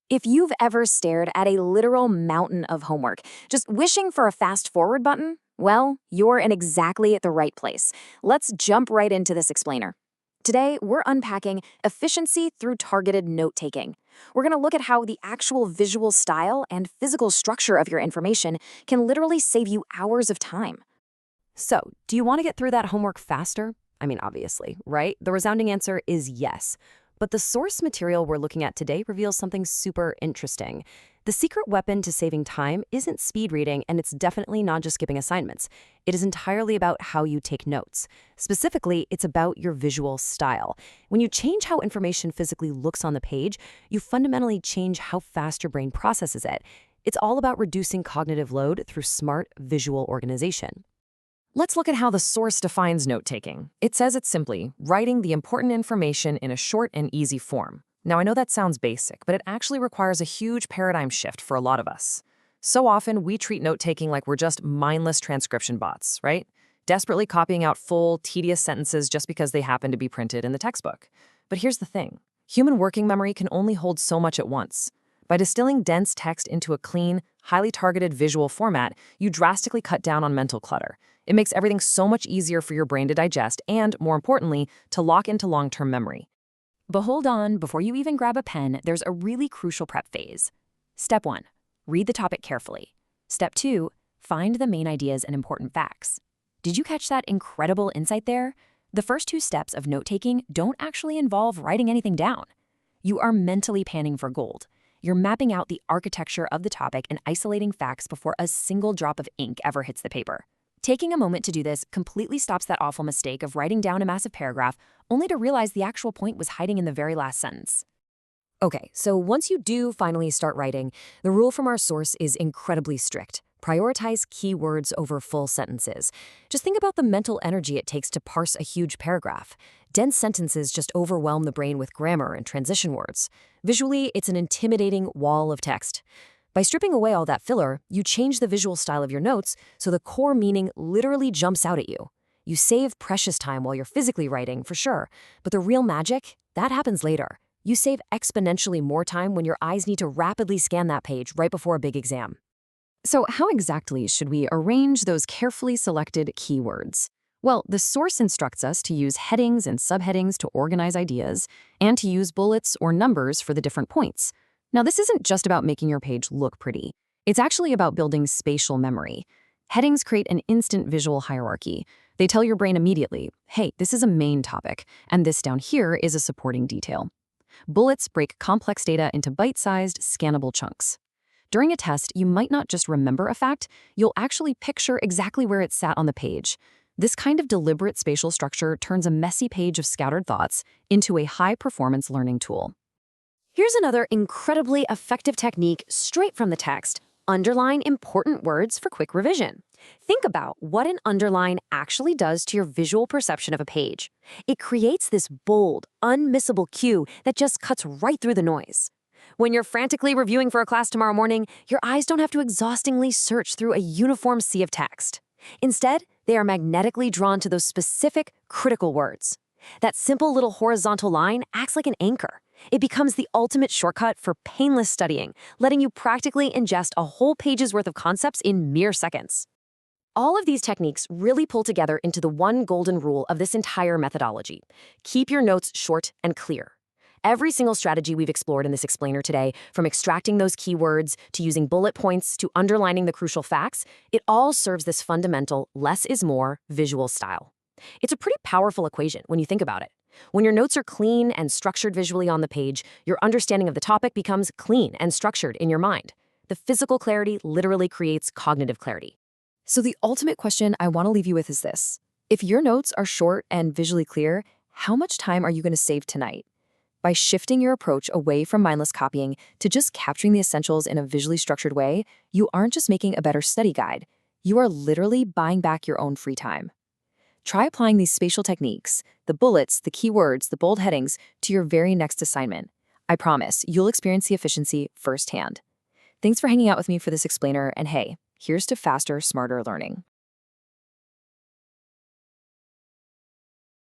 If you've ever stared at a literal mountain of homework, just wishing for a fast forward button, well, you're in exactly the right place. Let's jump right into this explainer. Today, we're unpacking efficiency through targeted note taking. We're going to look at how the actual visual style and physical structure of your information can literally save you hours of time. So, do you want to get through that homework faster? I mean, obviously, right? The resounding answer is yes. But the source material we're looking at today reveals something super interesting. The secret weapon to saving time isn't speed reading, and it's definitely not just skipping assignments. It is entirely about how you take notes. Specifically, it's about your visual style. When you change how information physically looks on the page, you fundamentally change how fast your brain processes it. It's all about reducing cognitive load through smart visual organization. Let's look at how the source defines note-taking. It says it's simply writing the important information in a short and easy form. Now, I know that sounds basic, but it actually requires a huge paradigm shift for a lot of us. So often, we treat note-taking like we're just mindless transcription bots, right? Desperately copying out full, tedious sentences just because they happen to be printed in the textbook. But here's the thing. Human working memory can only hold so much at once. By distilling dense text into a clean, highly targeted visual format, you drastically cut down on mental clutter. It makes everything so much easier for your brain to digest and, more importantly, to lock into long-term memory. But hold on, before you even grab a pen, there's a really crucial prep phase. Step 1. Read the topic carefully. Step 2. Find the main ideas and important facts. Did you catch that incredible insight there? The first two steps of note-taking don't actually involve writing anything down. You are mentally panning for gold. You're mapping out the architecture of the topic and isolating facts before a single drop of ink ever hits the paper. Taking a moment to do this completely stops that awful mistake of writing down a massive paragraph only to realize the actual point was hiding in the very last sentence. Okay, so once you do finally start writing, the rule from our source is incredibly strict. Prioritize keywords over full sentences. Just think about the mental energy it takes to parse a huge paragraph. Dense sentences just overwhelm the brain with grammar and transition words. Visually, it's an intimidating wall of text. By stripping away all that filler, you change the visual style of your notes so the core meaning literally jumps out at you. You save precious time while you're physically writing, for sure, but the real magic, that happens later. You save exponentially more time when your eyes need to rapidly scan that page right before a big exam. So how exactly should we arrange those carefully selected keywords? Well, the source instructs us to use headings and subheadings to organize ideas, and to use bullets or numbers for the different points. Now, this isn't just about making your page look pretty. It's actually about building spatial memory. Headings create an instant visual hierarchy. They tell your brain immediately, hey, this is a main topic, and this down here is a supporting detail. Bullets break complex data into bite-sized, scannable chunks. During a test, you might not just remember a fact, you'll actually picture exactly where it sat on the page. This kind of deliberate spatial structure turns a messy page of scattered thoughts into a high-performance learning tool. Here's another incredibly effective technique straight from the text. Underline important words for quick revision. Think about what an underline actually does to your visual perception of a page. It creates this bold, unmissable cue that just cuts right through the noise. When you're frantically reviewing for a class tomorrow morning, your eyes don't have to exhaustingly search through a uniform sea of text. Instead, they are magnetically drawn to those specific, critical words. That simple little horizontal line acts like an anchor. It becomes the ultimate shortcut for painless studying, letting you practically ingest a whole page's worth of concepts in mere seconds. All of these techniques really pull together into the one golden rule of this entire methodology. Keep your notes short and clear. Every single strategy we've explored in this explainer today, from extracting those keywords to using bullet points to underlining the crucial facts, it all serves this fundamental less is more visual style. It's a pretty powerful equation when you think about it. When your notes are clean and structured visually on the page, your understanding of the topic becomes clean and structured in your mind. The physical clarity literally creates cognitive clarity. So the ultimate question I want to leave you with is this. If your notes are short and visually clear, how much time are you going to save tonight? By shifting your approach away from mindless copying to just capturing the essentials in a visually structured way, you aren't just making a better study guide. You are literally buying back your own free time. Try applying these spatial techniques, the bullets, the keywords, the bold headings, to your very next assignment. I promise you'll experience the efficiency firsthand. Thanks for hanging out with me for this explainer, and hey, here's to faster, smarter learning.